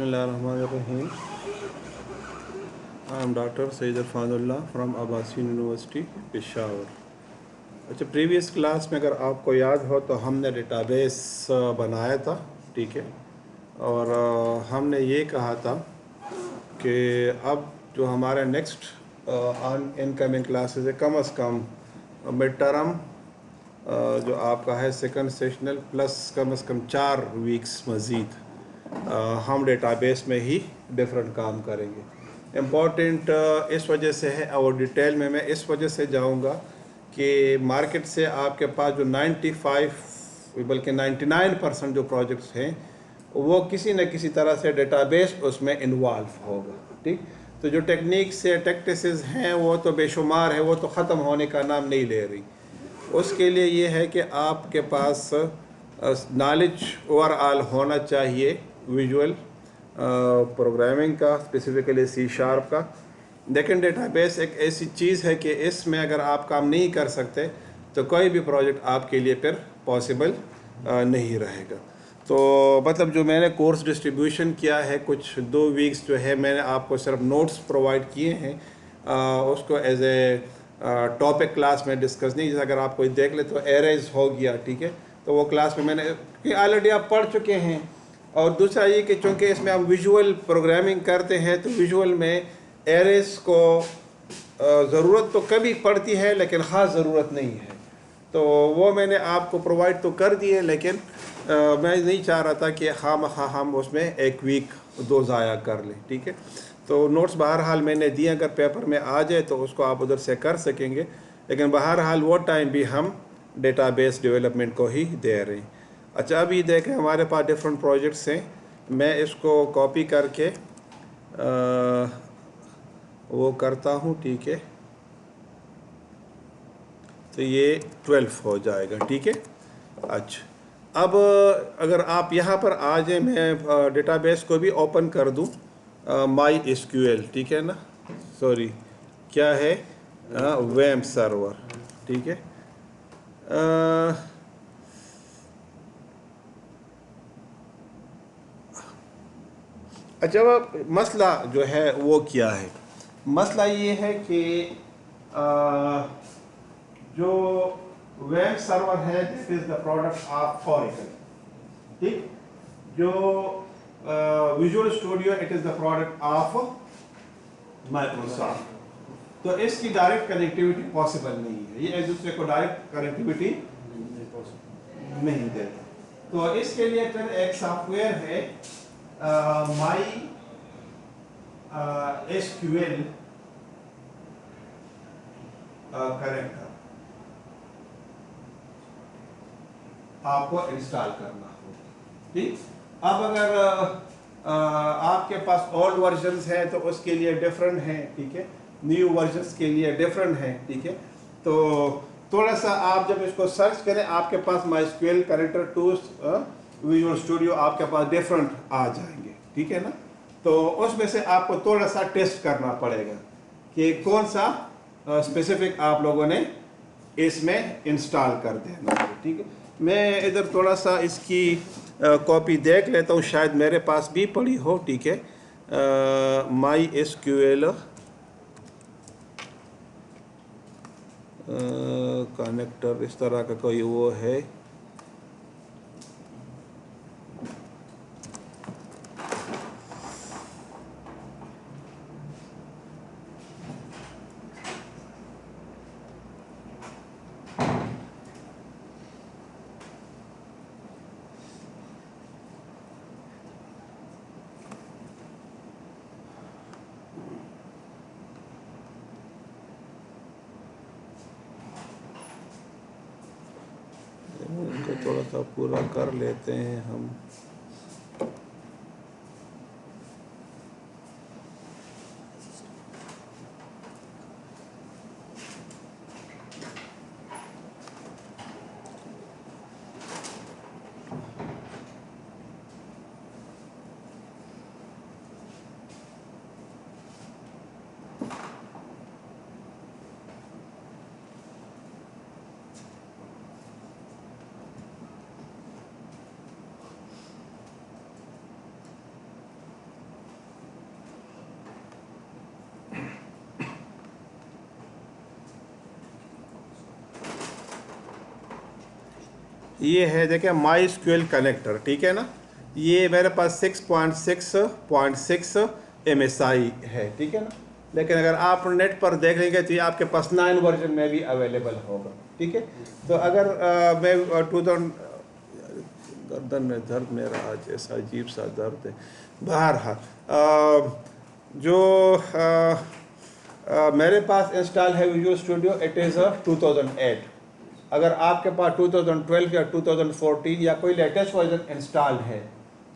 Bismillahirrahmanirrahim. I am Dr. Sayyid Irfanullah from Abbasi University, Peshawar. अच्छा, previous class में अगर आपको याद हो तो हमने डेटाबेस बनाया था, ठीक है। और हमने ये कहा था कि अब जो हमारे नेक्स्ट इनकमिंग क्लासेस है, कम अज़ कम मिड टर्म जो आपका है सेकंड सेशनल प्लस कम अज़ कम 4 वीक्स मज़ीद हम डेटाबेस में ही डिफरेंट काम करेंगे। इम्पॉर्टेंट इस वजह से है और डिटेल में मैं इस वजह से जाऊंगा कि मार्केट से आपके पास जो 95 बल्कि 99% जो प्रोजेक्ट्स हैं वो किसी न किसी तरह से डेटाबेस उसमें इन्वॉल्व होगा, ठीक। तो जो टेक्निक्स से प्रैक्टिसेस हैं वो तो बेशुमार है, वो तो ख़त्म होने का नाम नहीं ले रही। उसके लिए ये है कि आपके पास नॉलेज ओवरऑल होना चाहिए विजुअल प्रोग्रामिंग का, स्पेसिफिकली C# का। लेकिन डेटाबेस एक ऐसी चीज़ है कि इसमें अगर आप काम नहीं कर सकते तो कोई भी प्रोजेक्ट आपके लिए फिर पॉसिबल नहीं रहेगा। तो मतलब जो मैंने कोर्स डिस्ट्रीब्यूशन किया है, कुछ 2 वीक्स जो है मैंने आपको सिर्फ नोट्स प्रोवाइड किए हैं, उसको एज ए टॉपिक क्लास में डिस्कस नहीं। जैसे अगर आप कोई देख ले तो एरेज हो गया, ठीक है, तो वो क्लास में मैंने ऑलरेडी आप पढ़ चुके हैं। और दूसरा ये कि चूँकि इसमें आप विजुअल प्रोग्रामिंग करते हैं तो विजुअल में एरेज को ज़रूरत तो कभी पड़ती है लेकिन ख़ास ज़रूरत नहीं है, तो वो मैंने आपको प्रोवाइड तो कर दिए। लेकिन मैं नहीं चाह रहा था कि हम उसमें 1 वीक 2 ज़ाया कर लें, ठीक है। तो नोट्स बहरहाल मैंने दिए, अगर पेपर में आ जाए तो उसको आप उधर से कर सकेंगे, लेकिन बहरहाल वो टाइम भी हम डेटाबेस डेवलपमेंट को ही दे रहे हैं। अच्छा, अभी देखें हमारे पास डिफरेंट प्रोजेक्ट्स हैं, मैं इसको कॉपी करके वो करता हूँ, ठीक है। तो ये 12 हो जाएगा, ठीक है। अच्छा, अब अगर आप यहाँ पर आ जाए, मैं डेटाबेस को भी ओपन कर दूँ, MySQL, ठीक है ना, सॉरी क्या है, वेम सर्वर, ठीक है। अच्छा, अब मसला जो है वो क्या है? मसला ये है कि जो वेब सर्वर है this is the product of Oracle, ठीक। जो visual studio it is the product of Microsoft. तो इसकी डायरेक्ट कनेक्टिविटी पॉसिबल नहीं है, ये एक दूसरे को डायरेक्ट कनेक्टिविटी नहीं देता। तो इसके लिए फिर एक सॉफ्टवेयर है MySQL कनेक्टर, आपको इंस्टॉल करना होगा, ठीक। अब अगर आपके पास ओल्ड वर्जन्स हैं तो उसके लिए डिफरेंट है, ठीक है, न्यू वर्जन्स के लिए डिफरेंट है, ठीक है। तो थोड़ा सा आप जब इसको सर्च करें आपके पास MySQL connector tools visual studio आपके पास डिफरेंट आ जाएंगे, ठीक है ना। तो उसमें से आपको थोड़ा सा टेस्ट करना पड़ेगा कि कौन सा स्पेसिफिक आप लोगों ने इसमें इंस्टॉल कर देना है, ठीक है। मैं इधर थोड़ा सा इसकी कॉपी देख लेता हूँ, शायद मेरे पास भी पड़ी हो, ठीक है। MySQL कनेक्टर इस तरह का कोई वो है, इनको थोड़ा सा पूरा कर लेते हैं हम। ये है देखिए माई स्क्यूएल कनेक्टर, ठीक है ना। ये मेरे पास 6.6.6 MSI है, ठीक है ना। लेकिन अगर आप नेट पर देख लेंगे तो ये आपके पास 9 वर्जन में भी अवेलेबल होगा, ठीक है। तो अगर मैं 2000 गर्दन में दर्द मेरा आज ऐसा अजीब सा दर्द है। बहरहाल जो मेरे पास इंस्टॉल है विजुअल स्टूडियो, इट इज़ 2008। अगर आपके पास 2012 या 2014 या कोई लेटेस्ट वर्जन इंस्टॉल है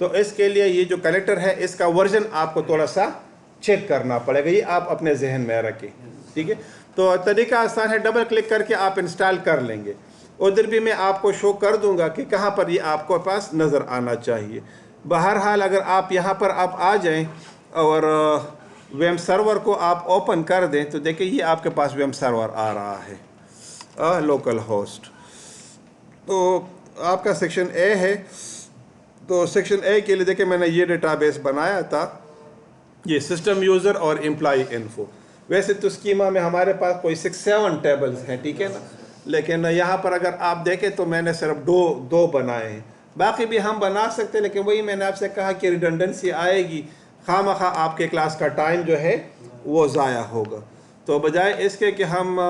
तो इसके लिए ये जो कनेक्टर है इसका वर्जन आपको थोड़ा सा चेक करना पड़ेगा, ये आप अपने जहन में रखें, ठीक है। तो तरीका आसान है, डबल क्लिक करके आप इंस्टॉल कर लेंगे। उधर भी मैं आपको शो कर दूंगा कि कहाँ पर ये आपको पास नज़र आना चाहिए। बहरहाल अगर आप यहाँ पर आप आ जाएं और वेब सर्वर को आप ओपन कर दें तो देखिए ये आपके पास वेब सर्वर आ रहा है, लोकल होस्ट। तो आपका सेक्शन ए है, तो सेक्शन ए के लिए देखिए मैंने ये डेटाबेस बनाया था, ये सिस्टम यूज़र और एम्प्लॉई इन्फो। वैसे तो स्कीमा में हमारे पास कोई 6-7 टेबल्स हैं, ठीक है ना, लेकिन यहाँ पर अगर आप देखें तो मैंने सिर्फ दो बनाए हैं। बाकी भी हम बना सकते हैं, लेकिन वही मैंने आपसे कहा कि रिडंडेंसी आएगी, खामखा आपके क्लास का टाइम जो है वो ज़ाया होगा। तो बजाय इसके कि हम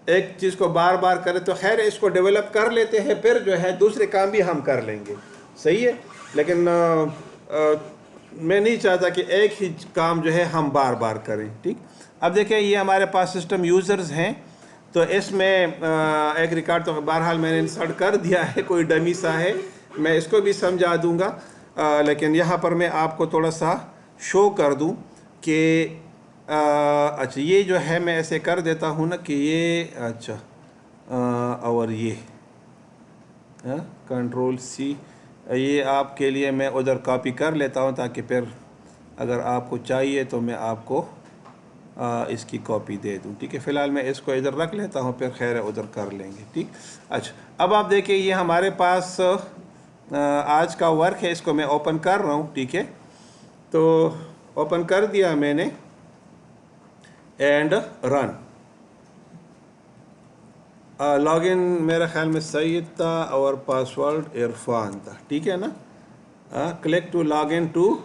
एक चीज़ को बार बार करें तो खैर इसको डेवलप कर लेते हैं, फिर जो है दूसरे काम भी हम कर लेंगे, सही है। लेकिन मैं नहीं चाहता कि एक ही काम जो है हम बार बार करें, ठीक। अब देखिए ये हमारे पास सिस्टम यूज़र्स हैं, तो इसमें एक रिकॉर्ड तो बहरहाल मैंने इंसर्ट कर दिया है, कोई डमी सा है, मैं इसको भी समझा दूंगा। लेकिन यहाँ पर मैं आपको थोड़ा सा शो कर दूं कि अच्छा ये जो है मैं ऐसे कर देता हूँ ना कि ये अच्छा और ये Ctrl+C, ये आपके लिए मैं उधर कॉपी कर लेता हूँ ताकि फिर अगर आपको चाहिए तो मैं आपको इसकी कॉपी दे दूँ, ठीक है। फ़िलहाल मैं इसको इधर रख लेता हूँ, फिर खैर उधर कर लेंगे, ठीक। अच्छा अब आप देखिए ये हमारे पास आज का वर्क है, इसको मैं ओपन कर रहा हूँ, ठीक है। तो ओपन कर दिया मैंने एंड रन। लॉगिन मेरे ख्याल में सईद था और पासवर्ड इरफान था, ठीक है ना। Click to login to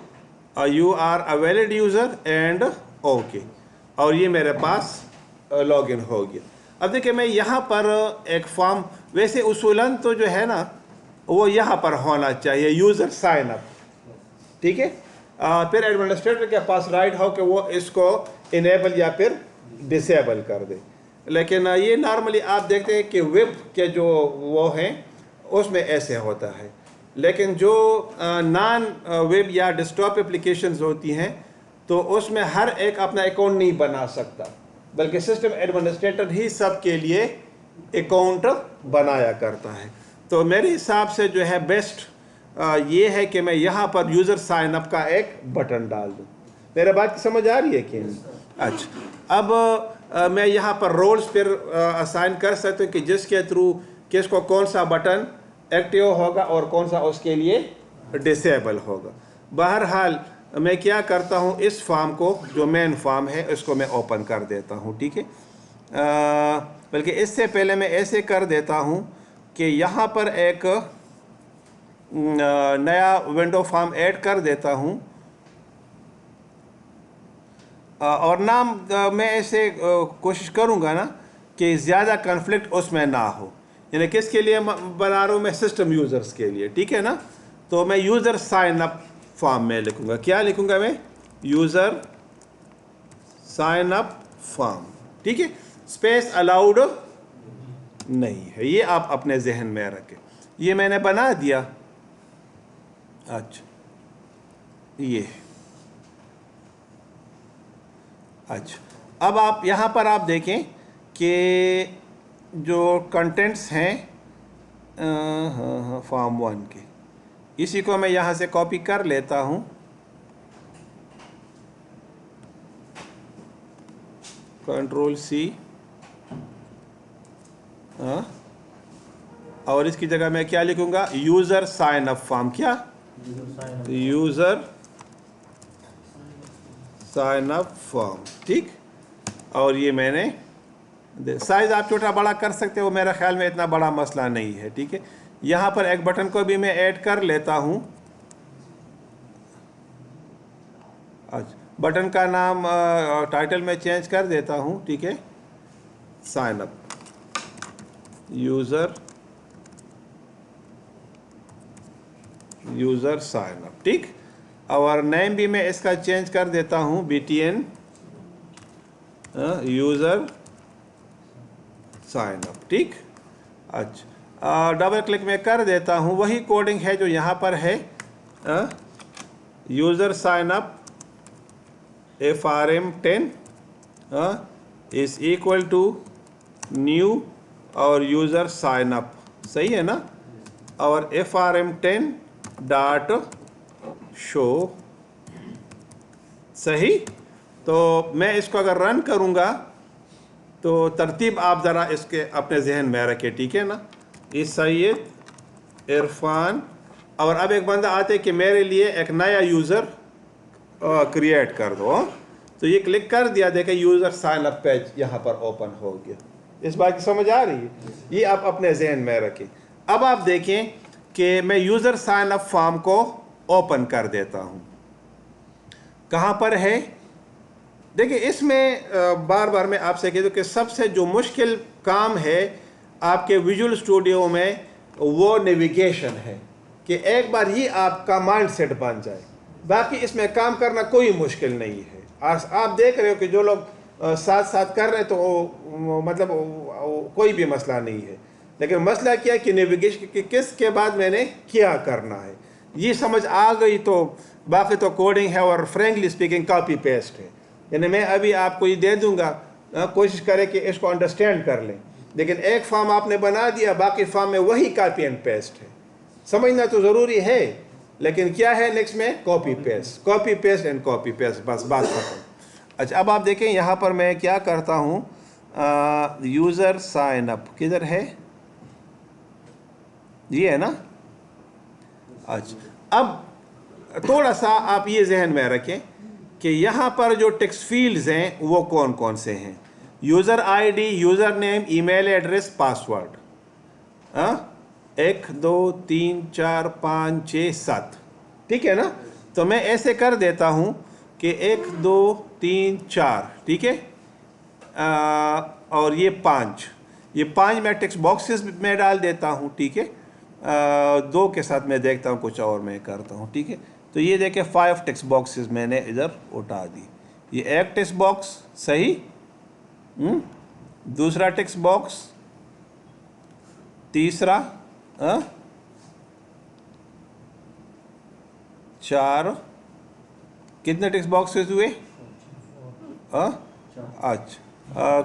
you are a valid user and okay, और ये मेरे पास लॉगिन हो गया। अब देखिए मैं यहाँ पर एक फॉर्म, वैसे उसूलन तो जो है ना वो यहाँ पर होना चाहिए यूज़र साइन अप, ठीक है। फिर एडमिनिस्ट्रेटर के पास राइट हो कि वो इसको इनेबल या फिर डिसेबल कर दे। लेकिन ये नॉर्मली आप देखते हैं कि वेब के जो वो हैं उसमें ऐसे होता है, लेकिन जो नॉन वेब या डेस्कटॉप एप्लीकेशंस होती हैं तो उसमें हर एक अपना अकाउंट नहीं बना सकता, बल्कि सिस्टम एडमिनिस्ट्रेटर ही सब के लिए अकाउंट बनाया करता है। तो मेरे हिसाब से जो है बेस्ट ये है कि मैं यहाँ पर यूज़र साइन अप का एक बटन डाल दूँ। मेरे बात समझ आ रही है कि नहीं? अच्छा अब मैं यहाँ पर रोल्स फिर असाइन कर सकता हूँ कि जिसके थ्रू किसको कौन सा बटन एक्टिव होगा और कौन सा उसके लिए डिसेबल होगा। बहरहाल मैं क्या करता हूँ, इस फॉर्म को जो मेन फॉर्म है इसको मैं ओपन कर देता हूँ, ठीक है। बल्कि इससे पहले मैं ऐसे कर देता हूँ कि यहाँ पर एक नया विंडो फॉर्म ऐड कर देता हूँ और नाम मैं ऐसे कोशिश करूँगा ना कि ज़्यादा कन्फ्लिक्ट उसमें ना हो, यानी किसके लिए बना रहा हूँ मैं, सिस्टम यूज़र्स के लिए, ठीक है ना। तो मैं यूज़र साइन अप फॉर्म में लिखूँगा, क्या लिखूँगा मैं, यूज़र साइन अप फॉर्म, ठीक है। स्पेस अलाउड नहीं है, ये आप अपने जहन में रखें। ये मैंने बना दिया। अच्छा ये अच्छा अब आप यहाँ पर आप देखें कि जो कंटेंट्स हैं फॉर्म 1 के, इसी को मैं यहाँ से कॉपी कर लेता हूँ, Ctrl+C, और इसकी जगह मैं क्या लिखूँगा, यूज़र साइन अप फॉर्म, क्या, यूज़र साइन अप फॉर्म, ठीक। और ये मैंने साइज़ आप छोटा बड़ा कर सकते हो, मेरे ख्याल में इतना बड़ा मसला नहीं है, ठीक है। यहाँ पर एक बटन को भी मैं ऐड कर लेता हूँ। अच्छा, बटन का नाम टाइटल में चेंज कर देता हूँ, ठीक है, sign up, user sign up, ठीक। और नेम भी मैं इसका चेंज कर देता हूँ, BTN यूज़र साइन अप, ठीक। अच्छा, डबल क्लिक में कर देता हूँ, वही कोडिंग है जो यहाँ पर है, user sign up FRM10 is equal to new और यूज़र साइन अप, सही है ना, और FRM10 डॉट शो, सही। तो मैं इसको अगर रन करूँगा तो तरतीब आप ज़रा इसके अपने जहन में रखें, ठीक है ना। इस सैयद इरफान, और अब एक बंदा आते कि मेरे लिए एक नया यूज़र क्रिएट कर दो, तो ये क्लिक कर दिया, देखें यूज़र साइन अप पेज यहाँ पर ओपन हो गया। इस बात की समझ आ रही है, ये आप अपने जहन में रखें। अब आप देखें कि मैं यूज़र साइन अप फॉर्म को ओपन कर देता हूँ, कहाँ पर है, देखिए इसमें बार बार मैं आपसे कह दूँ कि सबसे जो मुश्किल काम है आपके विजुअल स्टूडियो में वो नेविगेशन है, कि एक बार ये आपका माइंड सेट बन जाए, बाकी इसमें काम करना कोई मुश्किल नहीं है। आप देख रहे हो कि जो लोग साथ साथ कर रहे हैं, तो मतलब कोई भी मसला नहीं है, लेकिन मसला क्या है कि नेविगेशन कि किसके बाद मैंने क्या करना है, ये समझ आ गई तो बाकी तो कोडिंग है और फ्रेंकली स्पीकिंग कॉपी पेस्ट है। यानी मैं अभी आपको ये दे दूंगा, कोशिश करें कि इसको अंडरस्टैंड कर लें, लेकिन एक फॉर्म आपने बना दिया, बाकी फॉर्म में वही कॉपी एंड पेस्ट है। समझना तो ज़रूरी है, लेकिन क्या है नेक्स्ट में copy paste and copy paste, बस बात खत्म। अच्छा, अब आप देखें यहाँ पर मैं क्या करता हूँ, यूज़र साइन अप किधर है, ये है ना। अच्छा, अब थोड़ा सा आप ये जहन में रखें कि यहाँ पर जो टेक्स्ट फील्ड्स हैं वो कौन कौन से हैं, user ID, user name, email address, password, 1 2 3 4 5 6 7, ठीक है ना। तो मैं ऐसे कर देता हूँ कि 1 2 3 4, ठीक है, और ये 5 मैं टेक्स्ट बॉक्सेस में डाल देता हूँ, ठीक है। 2 के साथ मैं देखता हूँ कुछ और मैं करता हूँ, ठीक है। तो ये देखें 5 टेक्स्ट बॉक्सेस मैंने इधर उठा दी, ये एक टेक्स्ट बॉक्स, सही, दूसरा टेक्स्ट बॉक्स, तीसरा, 4, कितने टेक्स्ट बॉक्सेस हुए, अच्छा,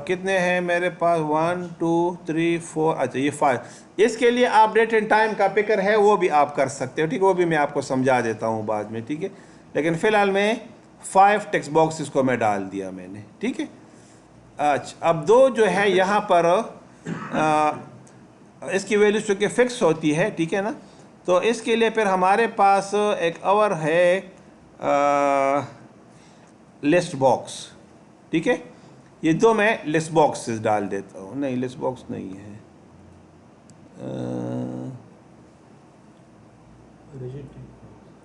कितने हैं मेरे पास, 1 2 3 4, अच्छा ये 5। इसके लिए आप डेट एंड टाइम का पिकर है वो भी आप कर सकते हो, ठीक है, वो भी मैं आपको समझा देता हूँ बाद में, ठीक है। लेकिन फ़िलहाल मैं 5 टेक्स्ट बॉक्सेस को मैं डाल दिया मैंने, ठीक है। अच्छा, अब 2 जो है यहाँ पर इसकी वैल्यू चूँकि फिक्स होती है, ठीक है ना, तो इसके लिए फिर हमारे पास एक और है लिस्ट बॉक्स, ठीक है। ये 2 मैं लिस्ट बॉक्सेस डाल देता हूँ, नहीं लिस्ट बॉक्स नहीं है,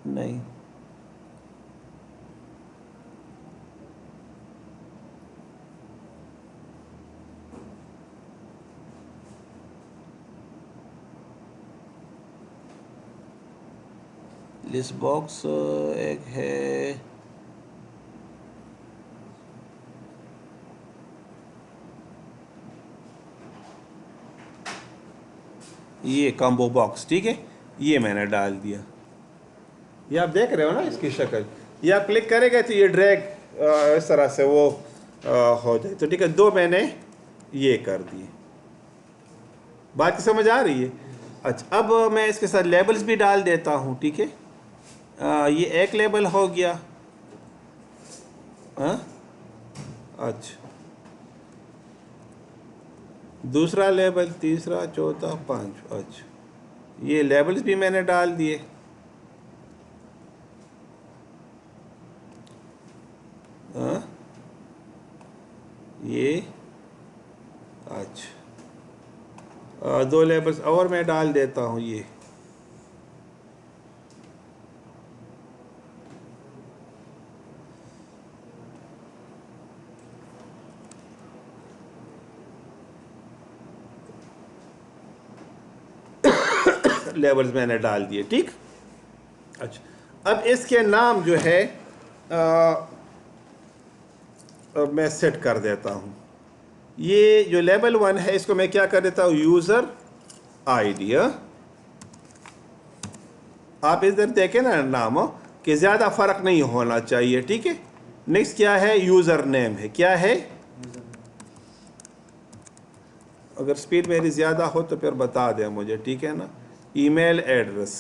नहीं, लिस्ट बॉक्स एक है, ये कॉम्बो बॉक्स, ठीक है, ये मैंने डाल दिया। ये आप देख रहे हो ना इसकी शक्ल, ये आप क्लिक करेंगे तो ये ड्रैग इस तरह से वो हो जाए, तो ठीक है, 2 मैंने ये कर दिए, बात की समझ आ रही है। अच्छा, अब मैं इसके साथ लेबल्स भी डाल देता हूँ, ठीक है, ये एक लेबल हो गया, अच्छा, दूसरा लेबल, तीसरा, चौथा, 5, अच्छा, ये लेबल्स भी मैंने डाल दिए, ये, अच्छा, दो लेबल्स और मैं डाल देता हूँ। ये लेबल्स मैंने डाल दिए, ठीक। अच्छा, अब इसके नाम जो है अब मैं सेट कर देता हूँ। ये जो लेबल 1 है इसको मैं क्या कर देता हूँ, यूज़र आईडी। आप इधर देखें ना नाम कि ज़्यादा फ़र्क नहीं होना चाहिए, ठीक है। नेक्स्ट क्या है, यूज़र नेम है। क्या है, अगर स्पीड मेरी ज़्यादा हो तो फिर बता दें मुझे, ठीक है ना। ईमेल एड्रेस,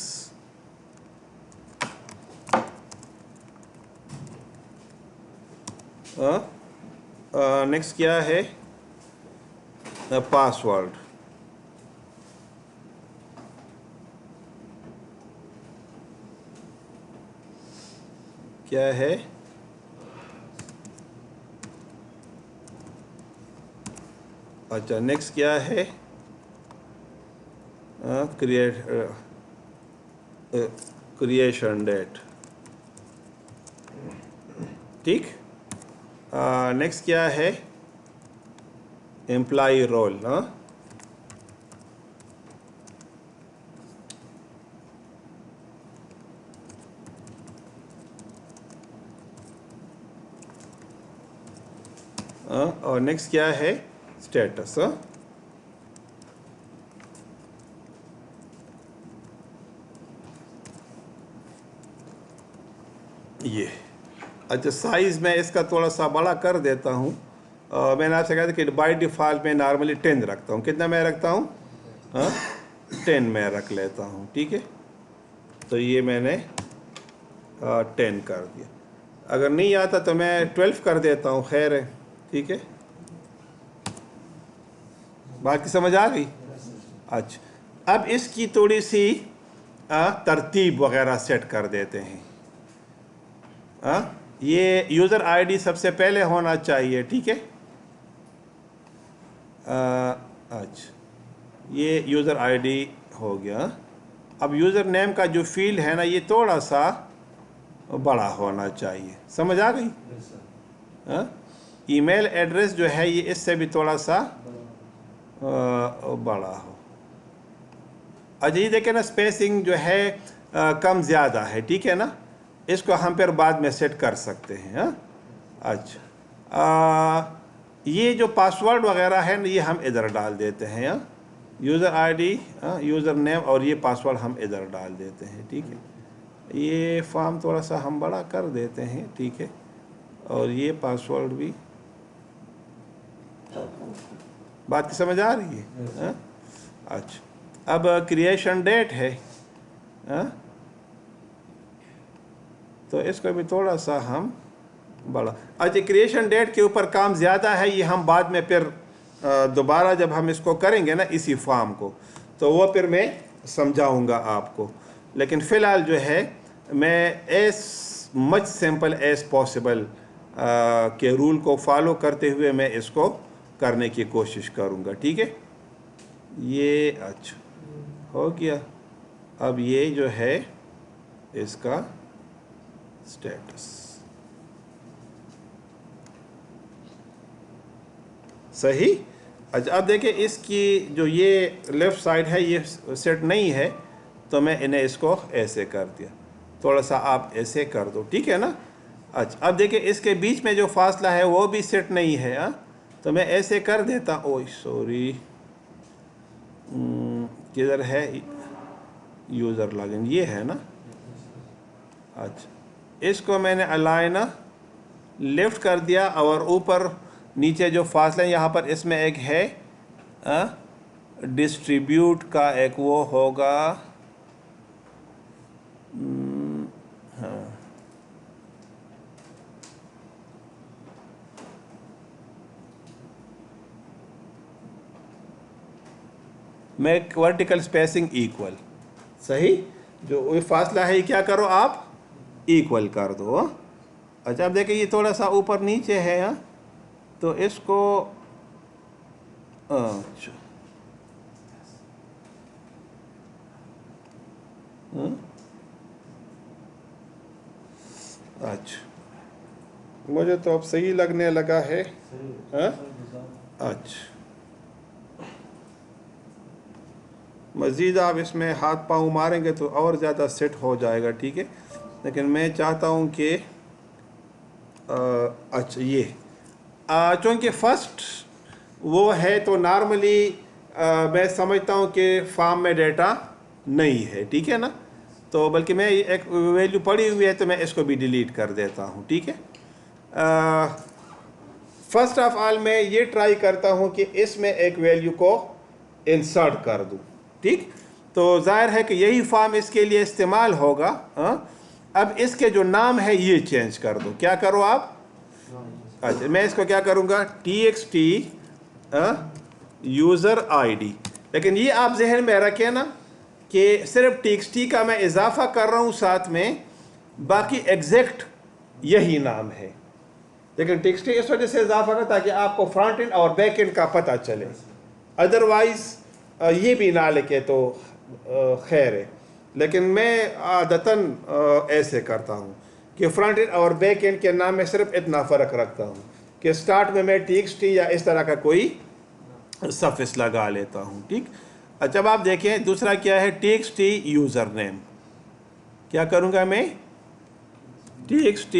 नेक्स्ट क्या है, पासवर्ड, क्या है, अच्छा नेक्स्ट क्या है, क्रिएशन डेट, ठीक। नेक्स्ट क्या है, एम्प्लॉय रोल, और नेक्स्ट क्या है, स्टेटस। ये अच्छा, साइज़ मैं इसका थोड़ा सा बड़ा कर देता हूँ। मैंने आपसे कहा था कि बाय डिफ़ॉल्ट मैं नॉर्मली 10 रखता हूँ। कितना मैं रखता हूँ, 10 मैं रख लेता हूँ, ठीक है। तो ये मैंने 10 कर दिया। अगर नहीं आता तो मैं 12 कर देता हूँ, खैर है, ठीक है। बाकी समझ आ गई। अच्छा, अब इसकी थोड़ी सी तरतीब वगैरह सेट कर देते हैं। ये यूज़र आईडी सबसे पहले होना चाहिए, ठीक है। अच्छा, ये यूज़र आईडी हो गया। अब यूज़र नेम का जो फील्ड है ना, ये थोड़ा सा बड़ा होना चाहिए, समझ आ गई। ईमेल एड्रेस जो है ये इससे भी थोड़ा सा बड़ा हो। अच्छा, ये देखें ना, स्पेसिंग जो है कम ज़्यादा है, ठीक है ना। इसको हम फिर बाद में सेट कर सकते हैं। अच्छा, ये जो पासवर्ड वगैरह है ना, ये हम इधर डाल देते हैं। यूज़र आईडी, यूज़र नेम और ये पासवर्ड हम इधर डाल देते हैं, ठीक है। ये फॉर्म थोड़ा सा हम बड़ा कर देते हैं, ठीक है। और ये पासवर्ड भी, बात की समझ आ रही है। अच्छा, अब क्रिएशन डेट है, तो इसको भी थोड़ा सा हम बड़ा। अच्छा, क्रिएशन डेट के ऊपर काम ज़्यादा है, ये हम बाद में फिर दोबारा जब हम इसको करेंगे ना इसी फॉर्म को, तो वो फिर मैं समझाऊंगा आपको। लेकिन फ़िलहाल जो है मैं as much simple as possible के रूल को फॉलो करते हुए मैं इसको करने की कोशिश करूंगा, ठीक है। ये अच्छा हो गया। अब ये जो है इसका स्टेटस सही। अच्छा, अब देखिए इसकी जो ये लेफ़्ट साइड है ये सेट नहीं है, तो मैं इन्हें इसको ऐसे कर दिया। थोड़ा सा आप ऐसे कर दो, ठीक है ना। अच्छा, अब देखिए इसके बीच में जो फासला है वो भी सेट नहीं है। तो मैं ऐसे कर देता। ओह सॉरी, किधर है यूज़र लॉगिन, ये है ना। अच्छा, इसको मैंने अलाइन लेफ़्ट कर दिया और ऊपर नीचे जो फासला यहाँ पर इसमें एक है डिस्ट्रीब्यूट का एक वो होगा। हाँ, मेक वर्टिकल स्पेसिंग इक्वल, सही। जो वो फासला है ये क्या करो आप, इक्वल कर दो। अच्छा, अब देखिए ये थोड़ा सा ऊपर नीचे है, तो इसको अच्छा अच्छा, मुझे तो अब सही लगने लगा है। हाँ? अच्छा, मज़ीद आप इसमें हाथ पाँव मारेंगे तो और ज़्यादा सेट हो जाएगा, ठीक है। लेकिन मैं चाहता हूँ कि अच्छा ये चूँकि फ़र्स्ट वो है तो नॉर्मली मैं समझता हूँ कि फार्म में डेटा नहीं है, ठीक है ना। तो बल्कि मैं एक वैल्यू पड़ी हुई है तो मैं इसको भी डिलीट कर देता हूँ, ठीक है। फर्स्ट ऑफ ऑल मैं ये ट्राई करता हूँ कि इसमें एक वैल्यू को इंसर्ट कर दूँ, ठीक। तो जाहिर है कि यही फॉर्म इसके लिए इस्तेमाल होगा। अब इसके जो नाम है ये चेंज कर दो। क्या करो आप? अच्छा, मैं इसको क्या करूँगा, txt यूज़र आईडी। लेकिन ये आप जहन में रखें ना कि सिर्फ txt का मैं इजाफा कर रहा हूँ साथ में, बाकी एग्जैक्ट यही नाम है। लेकिन txt इस वजह से इजाफा कर ताकि आपको फ्रंट एंड और बैक एंड का पता चले, अदरवाइज ये भी ना लिखे तो खैर है। लेकिन मैं आदतन ऐसे करता हूँ कि फ्रंट एंड और बैक एंड के नाम में सिर्फ इतना फ़र्क रखता हूँ कि स्टार्ट में मैं txt या इस तरह का कोई सफिक्स लगा लेता हूँ, ठीक। अच्छा, अब आप देखें दूसरा क्या है, txt यूज़र नेम। क्या करूँगा मैं, txt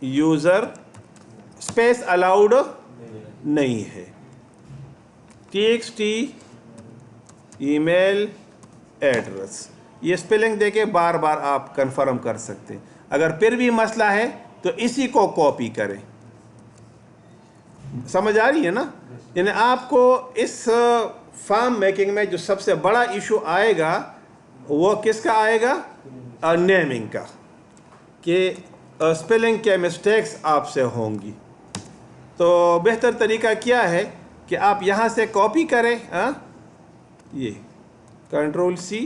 यूज़र स्पेस अलाउड नहीं है, txt ईमेल एड्रेस। ये स्पेलिंग देके बार बार आप कंफर्म कर सकते हैं। अगर फिर भी मसला है तो इसी को कॉपी करें। समझ आ रही है ना? यानी आपको इस फॉर्म मेकिंग में जो सबसे बड़ा इशू आएगा वो किसका आएगा, नेमिंग का, कि स्पेलिंग के मिस्टेक्स आपसे होंगी। तो बेहतर तरीका क्या है कि आप यहाँ से कॉपी करें, ये कंट्रोल सी,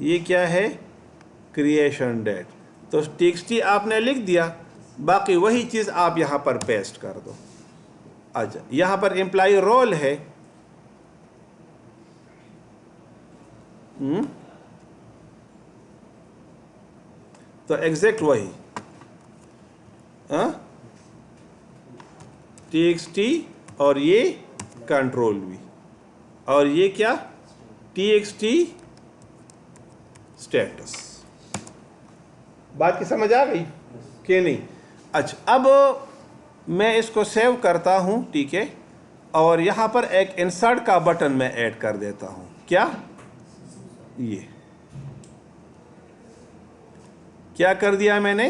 ये क्या है, क्रिएशन डेट। तो txt आपने लिख दिया, बाकी वही चीज़ आप यहाँ पर पेस्ट कर दो। अच्छा, यहाँ पर एम्प्लॉय रोल है, तो एग्जैक्ट वही txt और ये कंट्रोल वी और ये क्या, txt स्टेटस। बात की समझ आ गई कि नहीं? अच्छा, अब मैं इसको सेव करता हूँ, ठीक है। और यहाँ पर एक इंसर्ट का बटन मैं ऐड कर देता हूँ। क्या, ये क्या कर दिया मैंने,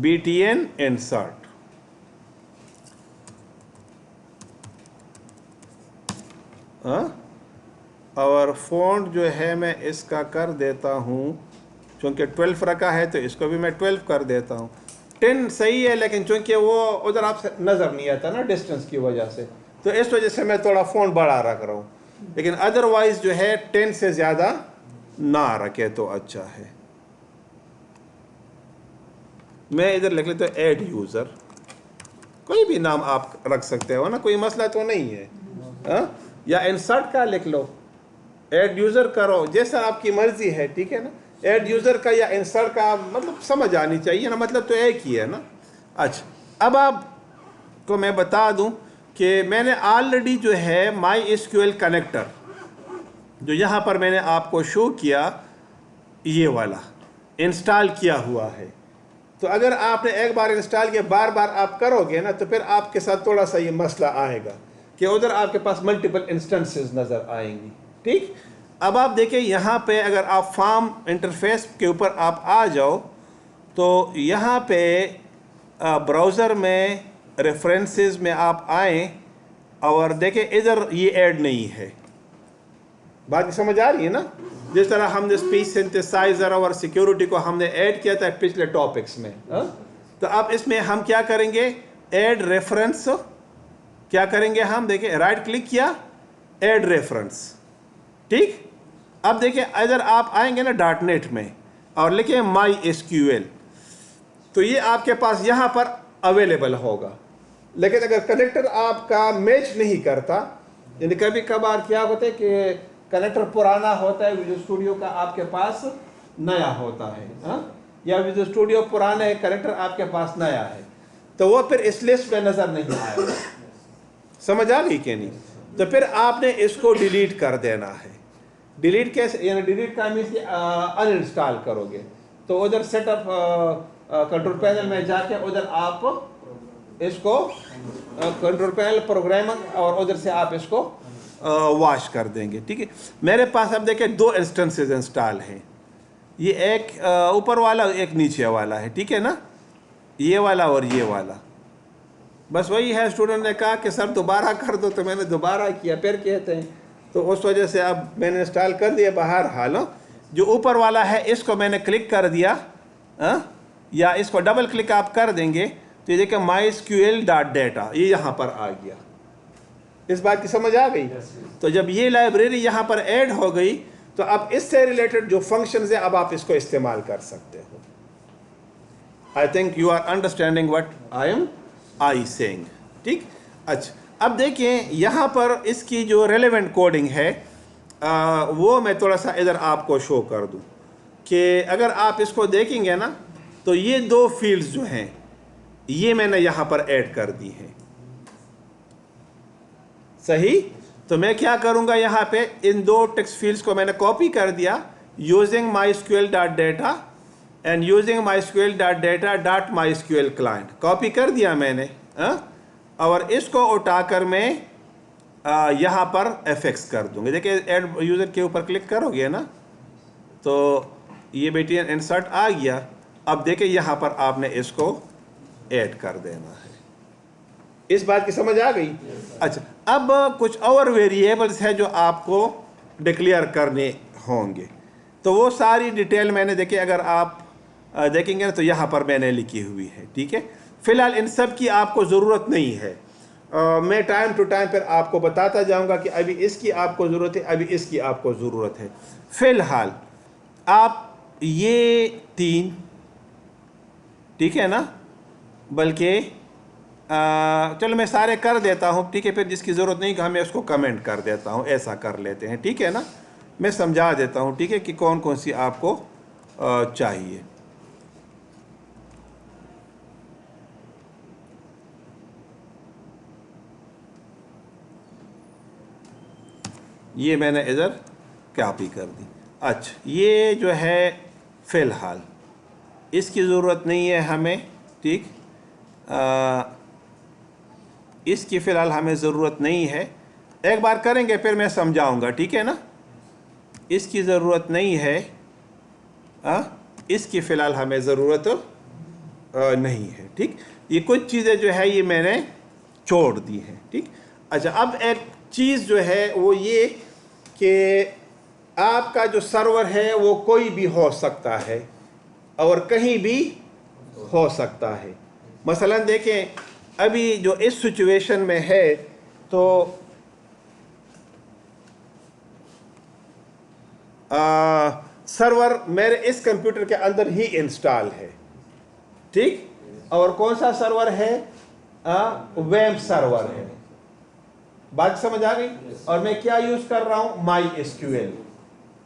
btn इंसर्ट। और फ़ॉन्ट जो है मैं इसका कर देता हूँ, चूँकि 12 रखा है तो इसको भी मैं 12 कर देता हूँ। 10 सही है, लेकिन चूँकि वो उधर आपसे नज़र नहीं आता ना डिस्टेंस की वजह से, तो इस वजह से मैं थोड़ा फ़ॉन्ट बड़ा रख रहा हूँ। लेकिन अदरवाइज़ जो है 10 से ज़्यादा ना रखे तो अच्छा है। मैं इधर लिख लेता हूँ ऐड यूज़र, कोई भी नाम आप रख सकते हो ना, कोई मसला तो नहीं है। या इंसर्ट का लिख लो, ऐड यूज़र करो, जैसा आपकी मर्जी है, ठीक है ना। ऐड यूज़र का या इंसर्ट का मतलब समझ आनी चाहिए ना, मतलब तो एक ही है ना। अच्छा, अब आपको मैं बता दूं कि मैंने ऑलरेडी जो है MySQL कनेक्टर जो यहाँ पर मैंने आपको शो किया, ये वाला इंस्टॉल किया हुआ है। तो अगर आपने एक बार इंस्टॉल किया, बार बार आप करोगे ना, तो फिर आपके साथ थोड़ा सा ये मसला आएगा कि उधर आपके पास मल्टीपल इंस्टेंसेस नज़र आएंगी, ठीक। अब आप देखें यहाँ पे, अगर आप फॉर्म इंटरफेस के ऊपर आप आ जाओ तो यहाँ पे ब्राउज़र में रेफरेंसेस में आप आएँ और देखें इधर ये ऐड नहीं है। बात समझ आ रही है ना? जिस तरह हमने स्पीच सिंथेसाइजर और सिक्योरिटी को हमने ऐड किया था पिछले टॉपिक्स में, तो अब इसमें हम क्या करेंगे, ऐड रेफरेंस। क्या करेंगे हम, देखिए राइट क्लिक किया, ऐड रेफरेंस, ठीक। अब देखिए इधर आप आएंगे ना .NET में और लिखें MySQL, तो ये आपके पास यहाँ पर अवेलेबल होगा। लेकिन अगर कनेक्टर आपका मैच नहीं करता, यानी कभी कभार क्या होता है कि कनेक्टर पुराना होता है, विजुअल स्टूडियो का आपके पास नया होता है, या विजुअल स्टूडियो पुराना है, कनेक्टर आपके पास नया है, तो वो फिर इस लिस्ट में नजर नहीं आएगा। समझ आ गई कि नहीं? तो फिर आपने इसको डिलीट कर देना है। डिलीट कैसे, यानी डिलीट का मीन्स अनइंस्टॉल करोगे, तो उधर सेटअप कंट्रोल पैनल में जाके उधर आप इसको कंट्रोल पैनल प्रोग्रामर और उधर से आप इसको वॉश कर देंगे। ठीक है, मेरे पास अब देखिए 2 इंस्टेंसेस इंस्टॉल हैं, ये एक ऊपर वाला एक नीचे वाला है, ठीक है ना, ये वाला और ये वाला। बस वही है, स्टूडेंट ने कहा कि सर दोबारा कर दो, तो मैंने दोबारा किया, फिर कहते हैं, तो उस वजह से अब मैंने इंस्टॉल कर दिया। बाहर हाल जो ऊपर वाला है इसको मैंने क्लिक कर दिया, या इसको डबल क्लिक आप कर देंगे तो ये देखिए MySQL.data ये यहाँ पर आ गया। इस बात की समझ आ गई? तो जब ये लाइब्रेरी यहाँ पर ऐड हो गई तो अब इससे रिलेटेड जो फंक्शंस है अब आप इसको इस्तेमाल कर सकते हो। I think you are understanding what I saying. ठीक, अच्छा अब देखिए यहाँ पर इसकी जो रेलेवेंट कोडिंग है वो मैं थोड़ा सा इधर आपको शो कर दूँ कि अगर आप इसको देखेंगे ना तो ये 2 फील्ड्स जो हैं ये मैंने यहाँ पर ऐड कर दी हैं। सही, तो मैं क्या करूँगा, यहाँ पे इन 2 टेक्स्ट फील्ड्स को मैंने कॉपी कर दिया using MySQL.data and using MySQL.data.MySQL client, copy कर दिया मैंने, और इसको उठाकर मैं यहाँ पर FX कर दूँगी। देखिए ऐड यूज़र के ऊपर क्लिक करोगे ना तो ये बेटी इंसर्ट आ गया। अब देखिए यहाँ पर आपने इसको ऐड कर देना है। इस बात की समझ आ गई? अच्छा, अब कुछ और वेरिएबल्स है जो आपको डिक्लेयर करने होंगे, तो वो सारी डिटेल मैंने देखिए अगर आप देखेंगे ना तो यहाँ पर मैंने लिखी हुई है। ठीक है, फिलहाल इन सब की आपको ज़रूरत नहीं है। मैं टाइम टू टाइम फिर आपको बताता जाऊँगा कि अभी इसकी आपको ज़रूरत है, अभी इसकी आपको ज़रूरत है। फिलहाल आप ये 3, ठीक है ना, बल्कि चलो मैं सारे कर देता हूँ। ठीक है, फिर जिसकी ज़रूरत नहीं कि मैं उसको कमेंट कर देता हूँ, ऐसा कर लेते हैं। ठीक है ना, मैं समझा देता हूँ। ठीक है, कि कौन कौन सी आपको चाहिए। ये मैंने इधर कॉपी कर दी। अच्छा, ये जो है फ़िलहाल इसकी ज़रूरत नहीं है हमें। ठीक, इसकी फ़िलहाल हमें ज़रूरत नहीं है। एक बार करेंगे फिर मैं समझाऊंगा। ठीक है ना, इसकी ज़रूरत नहीं है, इसकी फ़िलहाल हमें ज़रूरत नहीं है। ठीक, ये कुछ चीज़ें जो है ये मैंने छोड़ दी हैं। ठीक, अच्छा अब एक चीज़ जो है वो ये कि आपका जो सर्वर है वो कोई भी हो सकता है और कहीं भी हो सकता है। मसलन देखें अभी जो इस सिचुएशन में है तो सर्वर मेरे इस कंप्यूटर के अंदर ही इंस्टॉल है। ठीक, और कौन सा सर्वर है? वेब सर्वर है। बात समझ आ गई? और मैं क्या यूज कर रहा हूं? MySQL।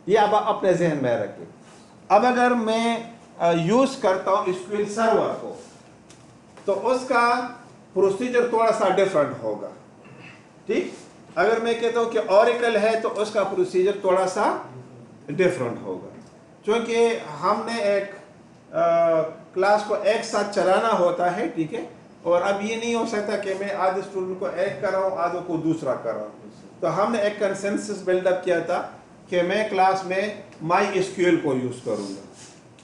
ये अब अपने जहन में रखें। अब अगर मैं यूज करता हूं SQL सर्वर को तो उसका प्रोसीजर थोड़ा सा डिफरेंट होगा। ठीक, अगर मैं कहता हूं कि Oracle है तो उसका प्रोसीजर थोड़ा सा डिफरेंट होगा, क्योंकि हमने एक क्लास को एक साथ चलाना होता है। ठीक है, और अब ये नहीं हो सकता कि मैं आधे स्टूडेंट को एक कर रहा हूँ आधे को दूसरा कर रहा हूँ। तो हमने एक कंसेंसस बिल्डअप किया था कि मैं क्लास में MySQL को यूज़ करूँगा।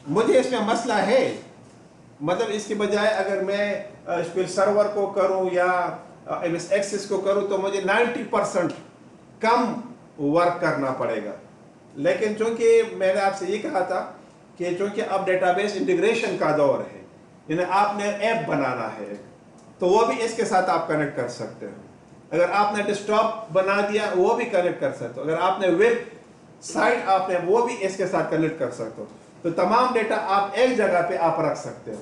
मुझे इसमें मसला है, मतलब इसके बजाय अगर मैं SQL सर्वर को करूँ या MS एक्सेस को करूँ तो मुझे 90% कम वर्क करना पड़ेगा। लेकिन चूँकि मैंने आपसे ये कहा था कि चूँकि अब डेटाबेस इंटीग्रेशन का दौर है, यानी आपने ऐप बनाना है तो वो भी इसके साथ आप कनेक्ट कर सकते हो। अगर आपने डेस्कटॉप बना दिया वो भी कनेक्ट कर सकते हो। अगर आपने वेब साइट आपने वो भी इसके साथ कनेक्ट कर सकते हो। तो तमाम डेटा आप एक जगह पे आप रख सकते हो।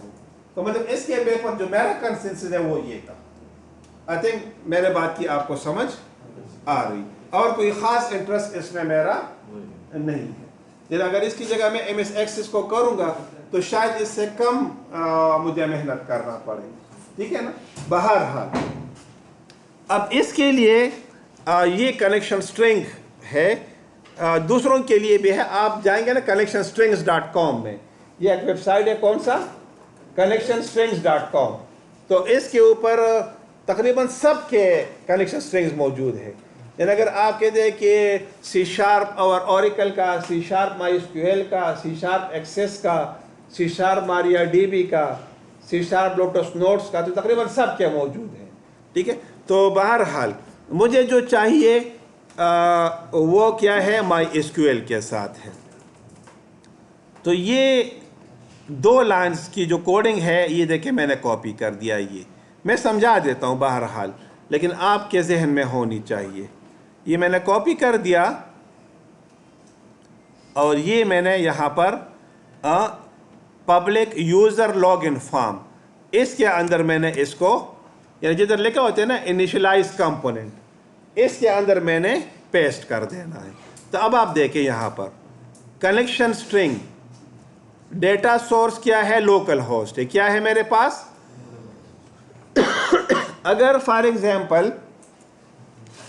तो मतलब इसके पेपर जो मेरा कंसेंसस है वो ये था। आई थिंक मेरे बात की आपको समझ आ रही। और कोई ख़ास इंटरेस्ट इसमें मेरा नहीं है। लेकिन अगर इसकी जगह मैं MS Access को करूँगा तो शायद इससे कम मुझे मेहनत करना पड़े, ठीक है ना। बहरहाल अब इसके लिए ये कनेक्शन स्ट्रिंग है, दूसरों के लिए भी है। आप जाएंगे ना connectionstrings.com में, ये एक वेबसाइट है, कौन सा, connectionstrings.com। तो इसके ऊपर तकरीबन सब के कनेक्शन स्ट्रिंग्स मौजूद है। यानी अगर आप कहते हैं कि C# और ओरेकल का, C# MySQL का, C# Access का, C# MariaDB का, C# Lotus Notes का, तो तकरीबन सब के मौजूद हैं, ठीक है। तो बहरहाल मुझे जो चाहिए वो क्या है, MySQL के साथ है। तो ये 2 लाइन्स की जो कोडिंग है, ये देखिए मैंने कॉपी कर दिया। ये मैं समझा देता हूँ बहरहाल, लेकिन आपके जहन में होनी चाहिए। ये मैंने कॉपी कर दिया और ये मैंने यहाँ पर पब्लिक यूज़र लॉगिन फॉर्म, इसके अंदर मैंने इसको, यानी जिधर लिखा होता है ना इनिशियलाइज कंपोनेंट, इसके अंदर मैंने पेस्ट कर देना है। तो अब आप देखें यहाँ पर कनेक्शन स्ट्रिंग, डेटा सोर्स क्या है, लोकल होस्ट है। क्या है मेरे पास, अगर फॉर एग्जांपल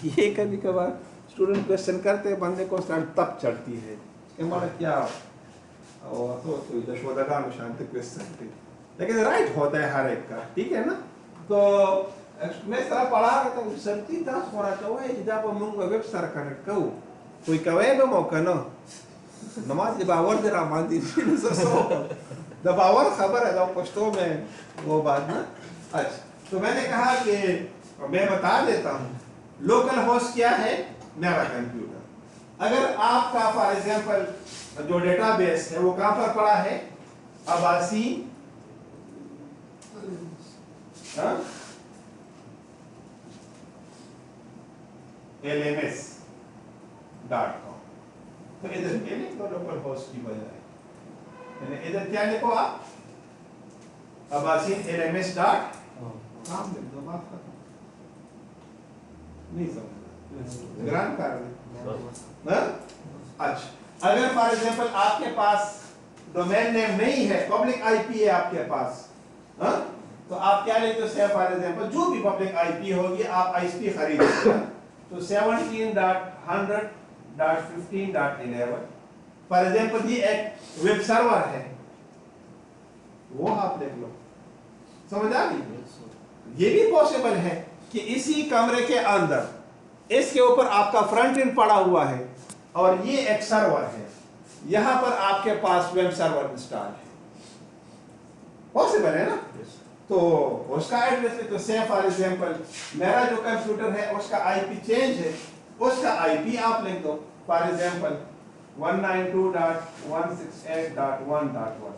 ये कभी कभार स्टूडेंट क्वेश्चन करते हैं, बंदे को तब चढ़ती है कि हमारा क्या शांति क्वेश्चन, लेकिन राइट होता है हर एक का, ठीक है ना। तो मैं इस तरह पढ़ा रहा था, सर्ती दास हो रहा था, जब हम वेब सर कनेक्ट कहूँ कोई कवे में मौका ना नमाज बावर दे रहा मान दीजिए द बावर खबर है, पश्तो में वो बात ना। अच्छा, तो मैंने कहा कि मैं बता देता हूँ लोकल होस्ट क्या है, मेरा कंप्यूटर। अगर आपका फॉर एग्जांपल जो डेटाबेस है वो कहां पर पड़ा है, आभासी LMS.com, तो इधर क्या लिखो लोकल होस्ट की बजाय, इधर क्या लिखो आप, आभासी LMS.com लिख दो, बात खत्म। नहीं समझ ग्रांट कर दे। अच्छा, अगर फॉर एग्जांपल आपके पास डोमेन नेम नहीं है, पब्लिक आईपी है आपके पास, तो आप क्या लेते हो, से फॉर एग्जांपल जो भी पब्लिक आईपी होगी आप आईएसपी खरीदते, तो 17.100.15.11 फॉर एग्जांपल ये एक वेब सर्वर है, वो आप देख लो, समझ आ गई। ये भी पॉसिबल है कि इसी कमरे के अंदर इसके ऊपर आपका फ्रंट एंड पड़ा हुआ है और ये एक सर्वर है, यहां पर आपके पास वेब सर्वर इंस्टॉल है, पॉसिबल है ना। तो उसका एड्रेस है, तो से फॉर एग्जांपल मेरा जो कंप्यूटर है उसका आईपी चेंज है, उसका आईपी आप लिख दो फॉर एग्जांपल 192.168.1.1,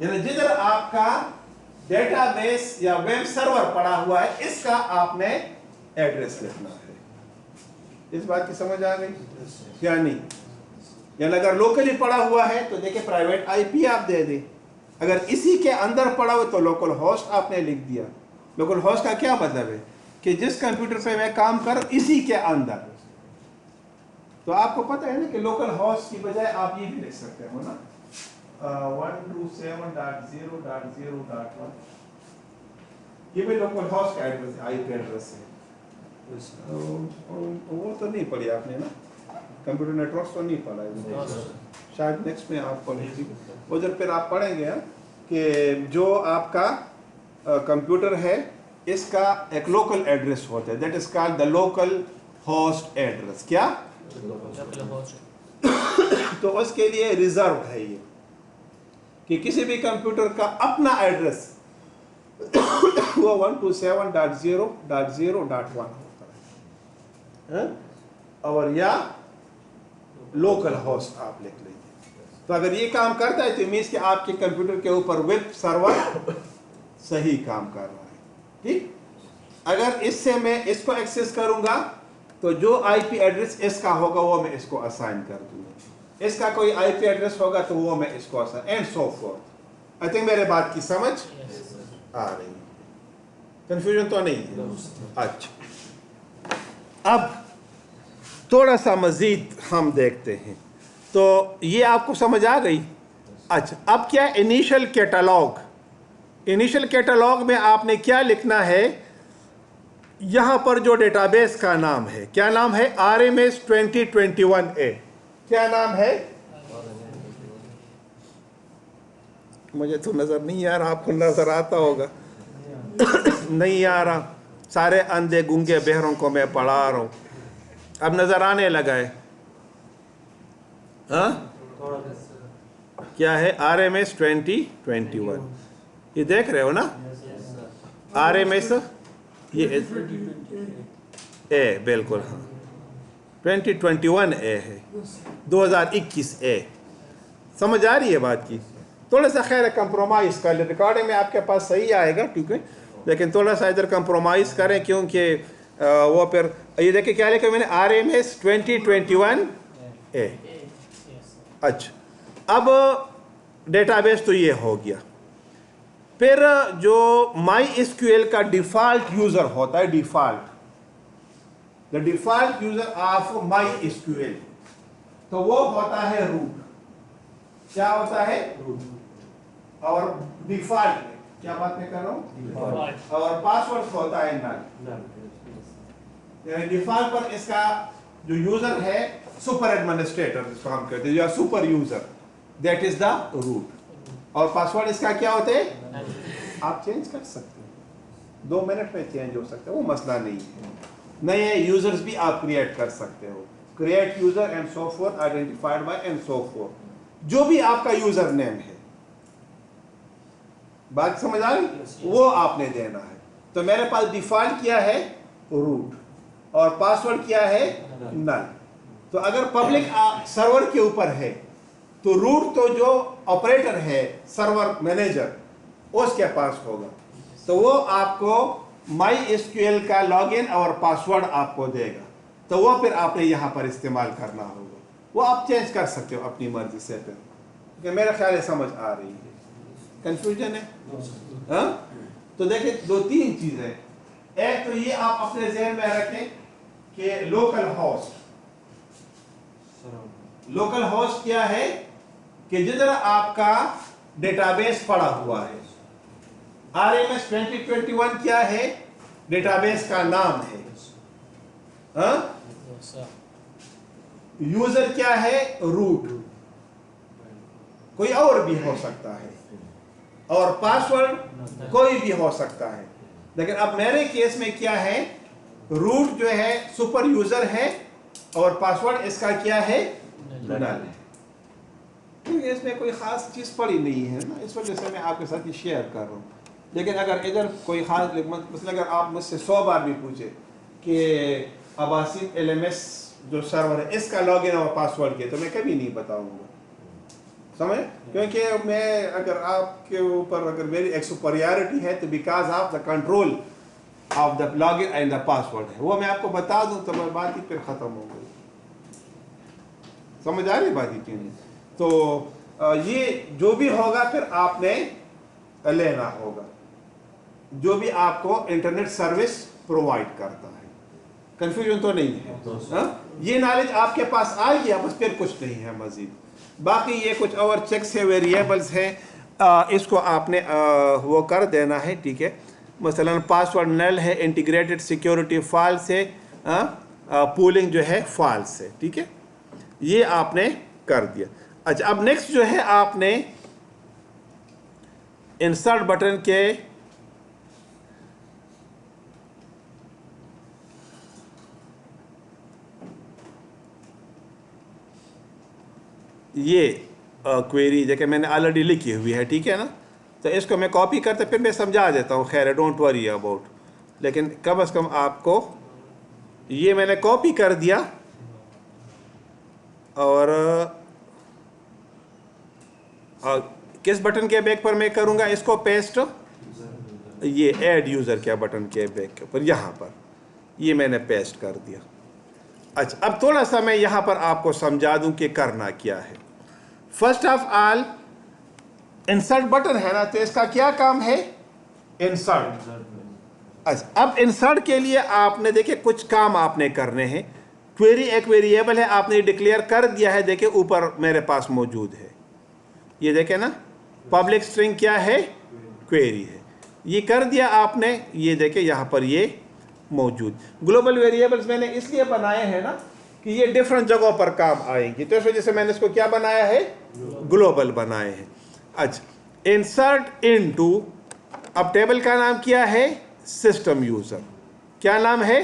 यानी जिधर आपका डेटाबेस या वेब सर्वर पड़ा हुआ है इसका आपने एड्रेस लिखना है। इस बात की समझ आ गई या नहीं। यानी अगर लोकली पड़ा हुआ है तो देखिए प्राइवेट आईपी आप दे दें, अगर इसी के अंदर पड़ा हुआ तो लोकल होस्ट आपने लिख दिया। लोकल होस्ट का क्या मतलब है कि जिस कंप्यूटर पे मैं काम कर इसी के अंदर, तो आपको पता है ना कि लोकल होस्ट की बजाय आप ये भी लिख सकते हो ना 127.0.0.1, ये भी लोकल होस्ट का एड्रेस है, आईपी एड्रेस है। वो तो नहीं पढ़ी आपने ना, कंप्यूटर नेटवर्क तो नहीं पढ़ा है, शायद नेक्स्ट में आप पढ़ेंगे उधर, फिर आप पढ़ेंगे कि जो आपका कंप्यूटर है इसका एक लोकल एड्रेस होता है, that is called the local host address. क्या तो उसके लिए रिजर्व है ये कि किसी भी कंप्यूटर का अपना एड्रेस वो 127.0.0.1 होता है, और या लोकल होस्ट आप लिख लीजिए। तो अगर ये काम करता है तो मीन्स कि आपके कंप्यूटर के ऊपर वेब सर्वर सही काम कर रहा है, ठीक। अगर इससे मैं इसको एक्सेस करूंगा तो जो आईपी एड्रेस इसका होगा वो मैं इसको असाइन कर दूंगा, इसका कोई आईपी एड्रेस होगा तो वो मैं इसको assign, and so fourth. I think मेरे बात की समझ आ रही है, कंफ्यूजन तो नहीं है। अच्छा, अब थोड़ा सा मज़ीद हम देखते हैं, तो ये आपको समझ आ गई। अच्छा, अब क्या इनिशियल कैटलॉग, इनिशियल कैटलॉग में आपने क्या लिखना है, यहाँ पर जो डेटाबेस का नाम है, क्या नाम है, RMS 2021A। क्या नाम है, मुझे तो नज़र नहीं आ रहा, आपको नज़र आता होगा नहीं आ रहा, सारे अंधे गूंगे बहरों को मैं पढ़ा रहा हूँ, अब नज़र आने लगा है। हाँ, क्या है, RMS 2021, ये देख रहे हो ना, RMS ये ए, बिल्कुल हाँ, 2021A है, 2021A। समझ आ रही है बात की? थोड़ा सा खैर कंप्रोमाइज़ कर ले, रिकॉर्डिंग में आपके पास सही आएगा, ठीक है, लेकिन थोड़ा सा इधर कंप्रोमाइज़ करें, क्योंकि वो फिर ये देखिए क्या लिखा मैंने, RMS 2021A। अच्छा, अब डेटाबेस तो ये हो गया। फिर जो MySQL का डिफ़ॉल्ट यूज़र होता है, default, the default user of MySQL, तो वो होता है रूट। क्या होता है, रूट। और डिफ़ॉल्ट में क्या बात मैं कर रहा हूँ, और पासवर्ड होता है नल। यानी डिफ़ॉल्ट पर इसका जो यूज़र है, सुपर एडमिनिस्ट्रेटर जिसको हम कहते हैं, या super user, that is the root. और पासवर्ड इसका क्या होते हैं, आप चेंज कर सकते हो, 2 मिनट में चेंज हो सकते हो, वो मसला नहीं है। नए यूजर्स भी आप क्रिएट कर सकते हो, create user and so fourth, identified by and so fourth, जो भी आपका यूजर नेम है, बात समझ आ रही, वो आपने देना है। तो मेरे पास डिफॉल्ट क्या है, रूट, और पासवर्ड क्या है, नल। तो अगर पब्लिक सर्वर के ऊपर है, तो रूट तो जो ऑपरेटर है, सर्वर मैनेजर, उसके पास होगा, तो वो आपको MySQL का लॉगिन और पासवर्ड आपको देगा, तो वो फिर आपने यहाँ पर इस्तेमाल करना होगा। वो आप चेंज कर सकते हो अपनी मर्जी से, फिर क्योंकि मेरा ख्याल है समझ आ रही है, कंफ्यूजन है? हाँ, तो देखिए 2-3 चीजें, एक तो ये आप अपने ज़हन में रखें कि लोकल होस्ट, लोकल होस्ट क्या है, कि जिधर आपका डेटाबेस पड़ा हुआ है। RMS 2021 क्या है, डेटाबेस का नाम है। हाँ, यूजर क्या है, रूट, कोई और भी हो सकता है, और पासवर्ड कोई भी हो सकता है। लेकिन अब मेरे केस में क्या है, रूट जो है सुपर यूजर है, और पासवर्ड इसका क्या है, नल है। इसमें कोई खास चीज पड़ी नहीं है ना, इस वजह से मैं आपके साथ ये शेयर कर रहा हूँ। लेकिन अगर इधर कोई खास, मतलब अगर आप मुझसे 100 बार भी पूछे कि अबासिन LMS जो सर्वर है, इसका लॉगिन और पासवर्ड के, तो मैं कभी नहीं बताऊंगा, समझ, क्योंकि मैं, अगर आपके ऊपर अगर मेरी एक सुपरियरिटी है, तो because of the control of the login and the password है, वो मैं आपको बता दूं तो मैं बात ही फिर खत्म हो गई। समझ आ रही बात ही क्यों नहीं? तो ये जो भी होगा फिर आपने लेना होगा, जो भी आपको इंटरनेट सर्विस प्रोवाइड करता है। कंफ्यूजन तो नहीं है? ये नॉलेज आपके पास आ गया, बस फिर कुछ नहीं है मजीद। बाकी ये कुछ और चेक्स है, वेरिएबल्स हैं, इसको आपने वो कर देना है, ठीक है। मसलन पासवर्ड नल है, इंटीग्रेटेड सिक्योरिटी फॉल्स है, पूलिंग जो है फॉल्स है, ठीक है, ये आपने कर दिया। अच्छा, अब नेक्स्ट जो है, आपने इंसर्ट बटन के ये क्वेरी देखिए मैंने ऑलरेडी लिखी हुई है, ठीक है ना, तो इसको मैं कॉपी करते फिर मैं समझा देता हूँ, खैर डोंट वरी अबाउट, लेकिन कम से कम आपको ये मैंने कॉपी कर दिया, और किस बटन के बैक पर मैं करूँगा इसको पेस्ट, ये ऐड यूज़र के बटन के बैक के ऊपर, यहाँ पर ये मैंने पेस्ट कर दिया। अच्छा, अब थोड़ा सा मैं यहाँ पर आपको समझा दूँ कि करना क्या है। First of all, insert button है ना, तो इसका क्या काम है, इंसर्ट, अच्छा, अब इंसर्ट के लिए आपने देखिए कुछ काम आपने करने हैं। क्वेरी एक वेरिएबल है, आपने डिक्लेयर कर दिया है, देखिए ऊपर मेरे पास मौजूद है, ये देखें ना, पब्लिक स्ट्रिंग क्या है, क्वेरी है, ये कर दिया आपने, ये देखें यहाँ पर ये मौजूद। ग्लोबल वेरिएबल्स मैंने इसलिए बनाए हैं ना कि ये डिफरेंट जगहों पर काम आएंगे, तो इस वजह से मैंने इसको क्या बनाया है, ग्लोबल बनाए हैं। अच्छा, इंसर्ट इनटू, अब टेबल का नाम क्या है, सिस्टम यूजर। क्या नाम है,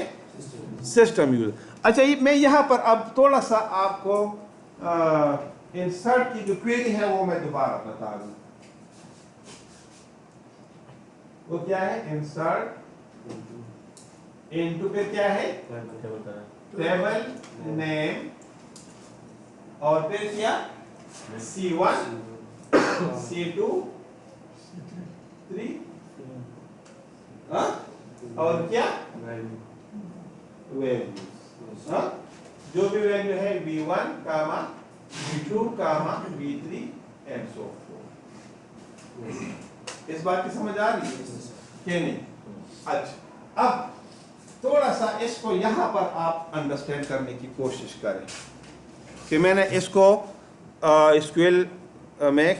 सिस्टम यूजर। अच्छा, मैं यहां पर अब थोड़ा सा आपको इंसर्ट की जो क्वेरी है वो मैं दोबारा बता दूं। वो क्या है, इंसर्ट इनटू, फिर क्या है, टेबल नेम, और फिर क्या, C1 C2 3, और क्या, वैल्यूज, जो भी वैल्यू है V1 comma V2 comma V3 and so fourth. इस बात की समझ आ रही है कि नहीं? अच्छा, अब थोड़ा सा इसको यहां पर आप अंडरस्टैंड करने की कोशिश करें कि मैंने इसको SQL में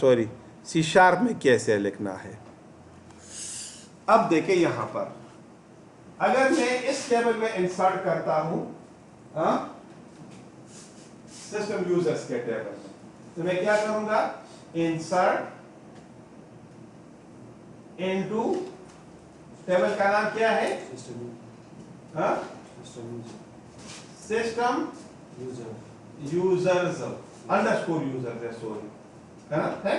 सॉरी C# में कैसे लिखना है। अब देखें यहां पर, अगर मैं इस टेबल में इंसर्ट करता हूं सिस्टम यूजर्स के टेबल में, तो मैं क्या करूंगा, इंसर्ट इनटू, टेबल का नाम क्या है, सिस्टम यूजर्स अंडरस्कोर यूजर्स है, सॉरी, है ना, है।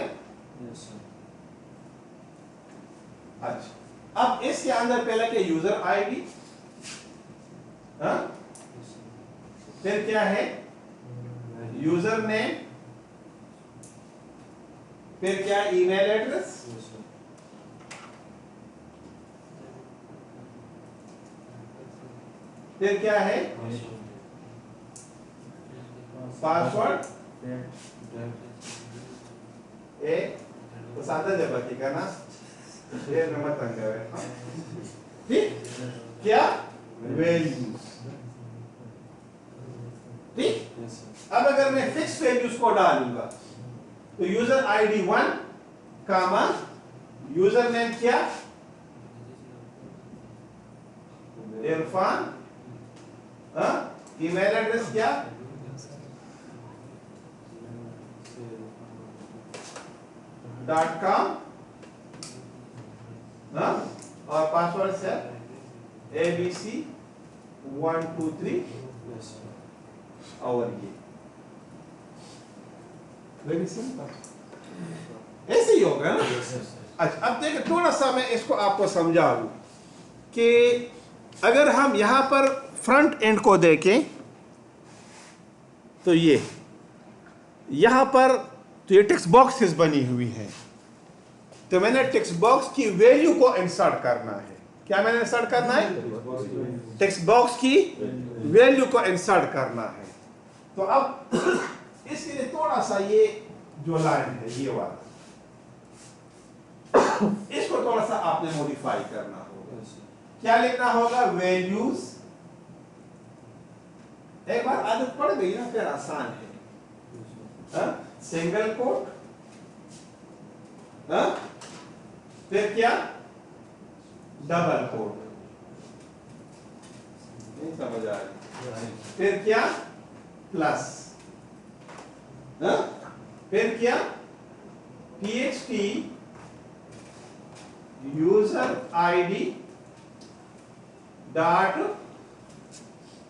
अच्छा, अब इसके अंदर पहले क्या, यूजर आईडी, फिर क्या है, यूजर नेम, फिर क्या, ईमेल एड्रेस, फिर क्या है, पासवर्ड, ए तो सादा जब का ना, ये नंबर तंग है, ठीक, क्या, वैल्यूज, ठीक। अब अगर मैं फिक्स वैल्यूज को डालूंगा तो यूजर आईडी 1 कामा यूजर नेम क्या, इरफान, ईमेल एड्रेस क्या, .com, और पासवर्ड से ABC 1 2 3, और ये वेरी सिंपल, ऐसे ही होगा ना। अच्छा, अब देखिए थोड़ा सा मैं इसको आपको समझा दूं कि अगर हम यहां पर फ्रंट एंड को देखें तो ये यहां पर तो ये टेक्स्ट बॉक्सेस बनी हुई है, तो मैंने टेक्स्ट बॉक्स की वैल्यू को इंसर्ट करना है। क्या मैंने इंसर्ट करना है, टेक्स्ट बॉक्स की वैल्यू को इंसर्ट करना है। तो अब इसके लिए थोड़ा सा ये जो लाइन है ये वाला, इसको थोड़ा सा आपने मॉडिफाई करना होगा। क्या लिखना होगा, वैल्यूज, एक बार आदत पड़ गई ना फिर आसान है, सिंगल कोट, फिर क्या, डबल कोट, नहीं समझ आ रही, फिर क्या, प्लस, फिर क्या, txt user ID dot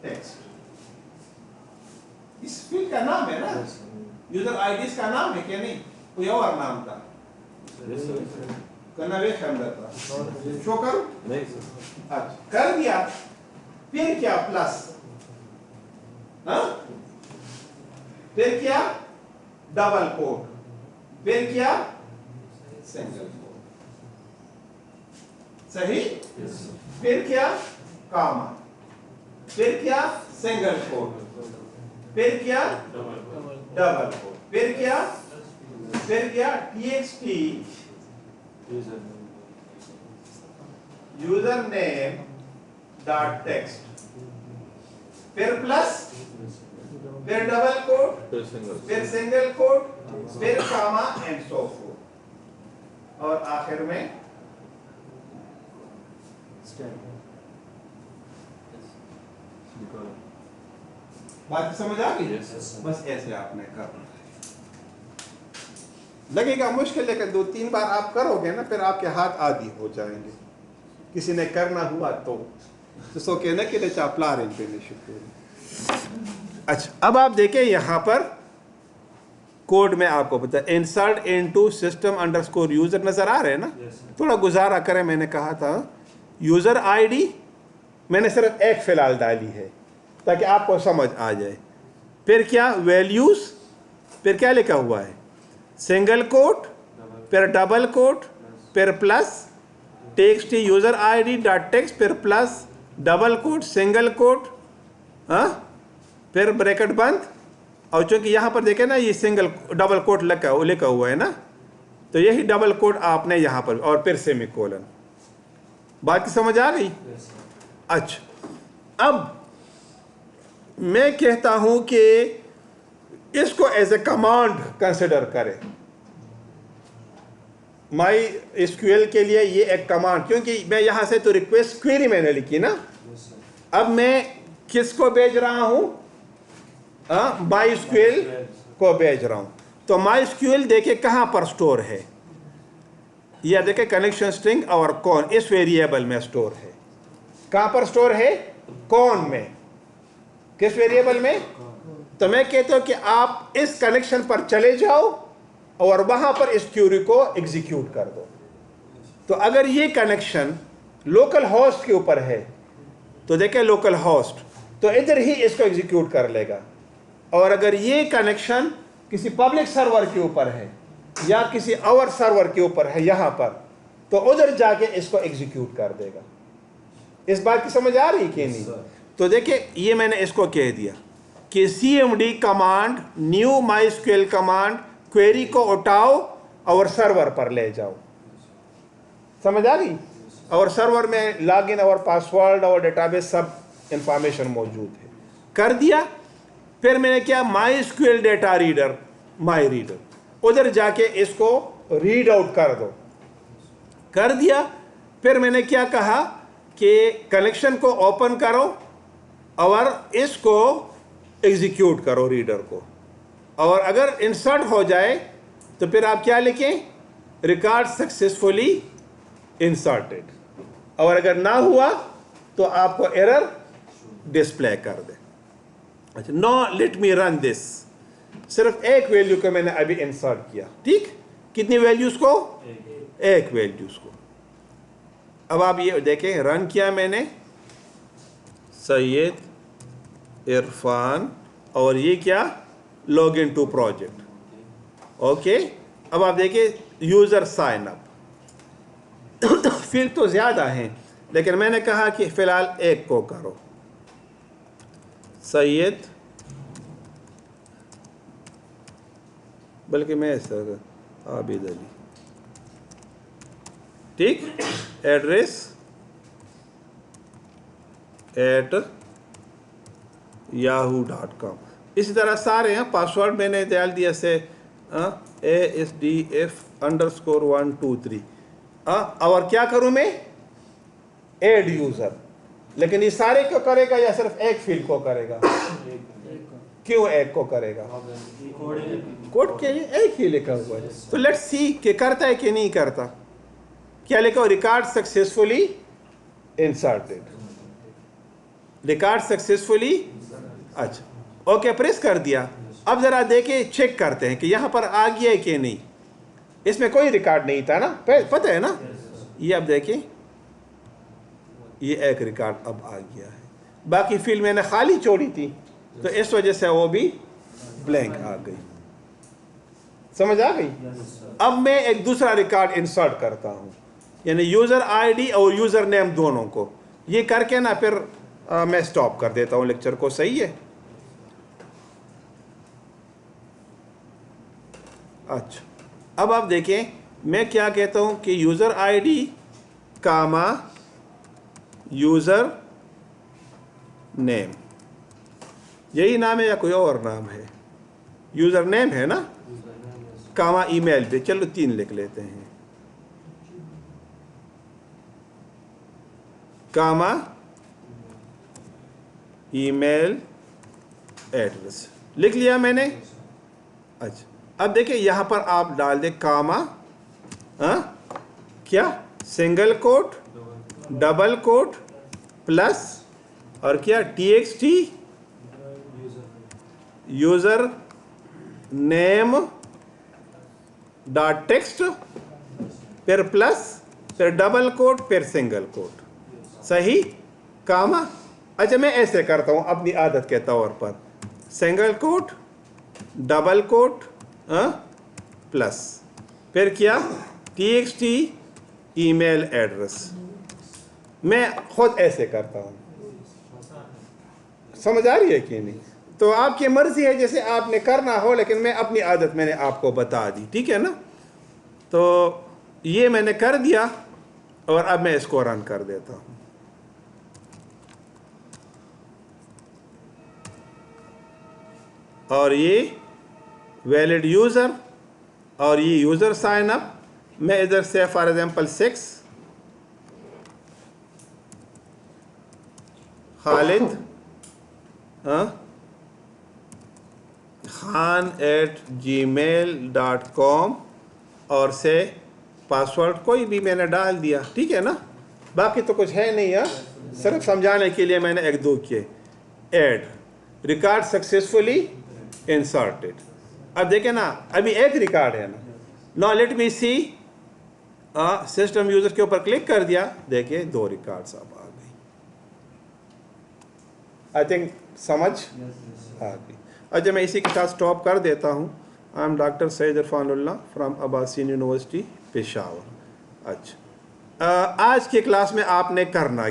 text, इस फील्ड का नाम है ना, यूजर आईडी का नाम है क्या, नहीं कोई और नाम था, करना वे था, शो करो, नहीं अच्छा कर दिया, फिर क्या, प्लस, फिर क्या, डबल कोट, फिर क्या, सिंगल कोट, सही, फिर क्या, कामा, फिर क्या, सिंगल कोट, फिर क्या, डबल कोट, फिर क्या, txt user name dot text, फिर प्लस, फिर डबल कोट, फिर सिंगल कोट, फिर कामा एंड सो फोर्थ, और आखिर में बात समझ आ गई? बस ऐसे आपने करना है। लगेगा मुश्किल, लेकिन 2-3 बार आप करोगे ना, फिर आपके हाथ आदी हो जाएंगे। किसी ने करना हुआ तो सो कहना कि चापला रेंज पे शुक्र। अच्छा, अब आप देखें यहाँ पर कोड में आपको पता है insert into system underscore user नजर आ रहे हैं ना? थोड़ा गुजारा करें, मैंने कहा था यूजर आईडी मैंने सिर्फ एक फिलहाल डाली है ताकि आपको समझ आ जाए। फिर क्या वैल्यूज, फिर क्या लिखा हुआ है, सिंगल कोट, फिर डबल कोट, फिर plus text user ID dot text, फिर plus double quote single quote, हाँ, फिर ब्रैकेट बंद। और चूंकि यहाँ पर देखें ना ये सिंगल डबल कोट लिखा हुआ है ना, तो यही डबल कोट आपने यहाँ पर, और फिर सेमीकोलन। बात की समझ आ गई? अच्छा, अब मैं कहता हूं कि इसको एज ए कमांड कंसिडर करें। माई एसक्यूएल के लिए ये एक कमांड, क्योंकि मैं यहां से तो रिक्वेस्ट क्वेरी मैंने लिखी ना, अब मैं किसको भेज रहा हूं? माई एसक्यूएल को भेज रहा हूं। तो माई एसक्यूएल देखे कहां पर स्टोर है, यह देखे कनेक्शन स्ट्रिंग और कौन इस वेरिएबल में स्टोर है। कहां पर स्टोर है? कौन में। किस वेरिएबल में? तो मैं कहता हूं कि आप इस कनेक्शन पर चले जाओ और वहां पर इस क्यूरी को एग्जीक्यूट कर दो। तो अगर ये कनेक्शन लोकल होस्ट के ऊपर है तो देखें लोकल होस्ट, तो इधर ही इसको एग्जीक्यूट कर लेगा। और अगर ये कनेक्शन किसी पब्लिक सर्वर के ऊपर है या किसी और सर्वर के ऊपर है यहां पर, तो उधर जाके इसको एग्जीक्यूट कर देगा। इस बात की समझ आ रही कि नहीं? तो देखिए ये मैंने इसको कह दिया कि cmd command new MySQL command query को उठाओ और सर्वर पर ले जाओ। समझ आ गई? और सर्वर में लॉगिन और पासवर्ड और डेटाबेस सब इंफॉर्मेशन मौजूद है। कर दिया। फिर मैंने क्या, माइस्क्यूएल डेटा रीडर, माई रीडर, उधर जाके इसको रीड आउट कर दो। कर दिया। फिर मैंने क्या कहा कि कनेक्शन को ओपन करो और इसको एग्जीक्यूट करो रीडर को, और अगर इंसर्ट हो जाए तो फिर आप क्या लिखें, रिकॉर्ड सक्सेसफुली इंसर्टेड, और अगर ना हुआ तो आपको एरर डिस्प्ले कर दे। अच्छा, no let me run this, सिर्फ एक वैल्यू को मैंने अभी इंसर्ट किया। ठीक, कितनी वैल्यूज को? एक वैल्यूज को। अब आप ये देखें, रन किया मैंने, सैयद इरफान, और ये क्या, log in to project. Okay, अब आप देखिए यूजर साइन अप। फील्ड तो ज्यादा हैं, लेकिन मैंने कहा कि फिलहाल एक को करो, सैयद, बल्कि मैं सर आबिद अली। ठीक, एड्रेस @yahoo.com। इसी तरह सारे हैं। पासवर्ड मैंने डाल दिया से ASDF_123। और क्या करूं मैं, एड यूजर। लेकिन ये सारे को करेगा या सिर्फ एक फील्ड को करेगा? क्यों एक को करेगा? कोड के लिए एक ही लिखा हुआ है। तो लेट्स सी कि करता है कि नहीं करता। क्या लिखा? Record successfully inserted, record successfully. अच्छा, ओके, प्रेस कर दिया। अब जरा देखें, चेक करते हैं कि यहां पर आ गया है कि नहीं। इसमें कोई रिकॉर्ड नहीं था ना, पता है ना? ये अब देखें, ये एक रिकॉर्ड अब आ गया है। बाकी फील्ड मैंने खाली छोड़ी थी, तो इस वजह से वो भी ब्लैंक आ गई। समझ आ गई? अब मैं एक दूसरा रिकॉर्ड इंसर्ट करता हूं, यानी यूजर आईडी और यूजर नेम दोनों को। ये करके ना फिर मैं स्टॉप कर देता हूं लेक्चर को। सही है? अच्छा, अब आप देखें, मैं क्या कहता हूं कि यूजर आईडी कामा यूज़र नेम, यही नाम है या कोई और नाम है? यूज़र नेम है ना, कामा ईमेल पे, चलो 3 लिख लेते हैं, कामा ईमेल एड्रेस, लिख लिया मैंने। अच्छा, अब देखिए यहाँ पर आप डाल दे कामा, क्या, single quote, double quote, plus, और क्या, txt user name dot text, फिर प्लस, फिर डबल कोट, फिर सिंगल कोट, सही, कामा। अच्छा, मैं ऐसे करता हूँ अपनी आदत के तौर पर, single quote, double quote, plus, फिर क्या, txt ईमेल एड्रेस। मैं खुद ऐसे करता हूँ, समझ आ रही है कि नहीं? तो आपकी मर्जी है जैसे आपने करना हो, लेकिन मैं अपनी आदत मैंने आपको बता दी, ठीक है ना? तो ये मैंने कर दिया और अब मैं इसको रन कर देता हूँ। और ये वैलिड यूज़र और ये यूज़र साइन अप, मैं इधर से फॉर एग्जांपल 6 खालिद khan@gmail.com और से पासवर्ड कोई भी मैंने डाल दिया, ठीक है ना? बाकी तो कुछ है नहीं, सिर्फ समझाने के लिए मैंने 1-2 किए। Add record successfully inserted. अब देखें ना, अभी एक रिकॉर्ड है ना। नाउ लेट मी सी, सिस्टम यूजर के ऊपर क्लिक कर दिया, देखिए 2 रिकॉर्ड्स अब आ गई। आई थिंक समझ आ गई। अच्छा, मैं इसी के साथ स्टॉप कर देता हूँ। I am doctor Syed Irfanullah from Abbasin university Peshawar. अच्छा, आज की क्लास में आपने करना